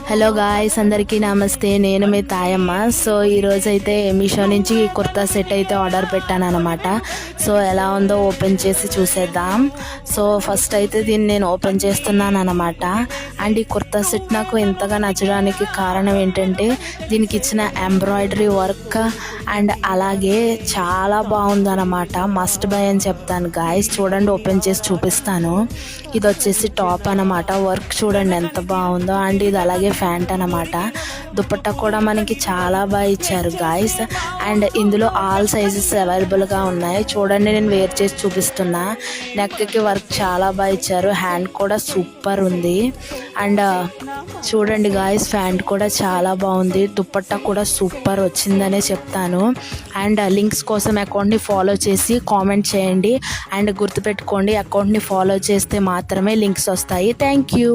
Hello guys, అందరికీ నమస్తే. నేను మీ తాయమ్మ. సో ఈరోజు అయితే మీషో నుంచి కుర్తా సెట్ అయితే ఆర్డర్ పెట్టాను అనమాట. సో ఎలా ఉందో ఓపెన్ చేసి చూసేద్దాం. సో ఫస్ట్ అయితే దీన్ని నేను ఓపెన్ చేస్తున్నాను అనమాట. అండ్ ఈ కుర్తా సెట్ నాకు ఇంతగా నచ్చడానికి కారణం ఏంటంటే దీనికి ఇచ్చిన ఎంబ్రాయిడరీ వర్క్ అండ్ అలాగే చాలా బాగుందన్నమాట. మస్ట్ బై అని చెప్తాను గాయ్స్. చూడండి, ఓపెన్ చేసి చూపిస్తాను. ఇది వచ్చేసి టాప్ అనమాట. వర్క్ చూడండి ఎంత బాగుందో. అండ్ ఇది అలాగే ప్యాంట్ అనమాట. దుపట్టా కూడా మనకి చాలా బాగా ఇచ్చారు గాయ్స్. అండ్ ఇందులో ఆల్ సైజెస్ అవైలబుల్గా ఉన్నాయి. చూడండి, నేను వేర్ చేసి చూపిస్తున్నా. నెక్కి వర్క్ చాలా బాగా ఇచ్చారు. హ్యాండ్ కూడా సూపర్ ఉంది. అండ్ చూడండి గాయ్స్, ప్యాంట్ కూడా చాలా బాగుంది. దుపట్టా కూడా సూపర్ వచ్చిందనే చెప్తాను. అండ్ లింక్స్ కోసం అకౌంట్ని ఫాలో చేసి కామెంట్ చేయండి. అండ్ గుర్తుపెట్టుకోండి, అకౌంట్ని ఫాలో చేస్తే మాత్రమే లింక్స్ వస్తాయి. Thank you.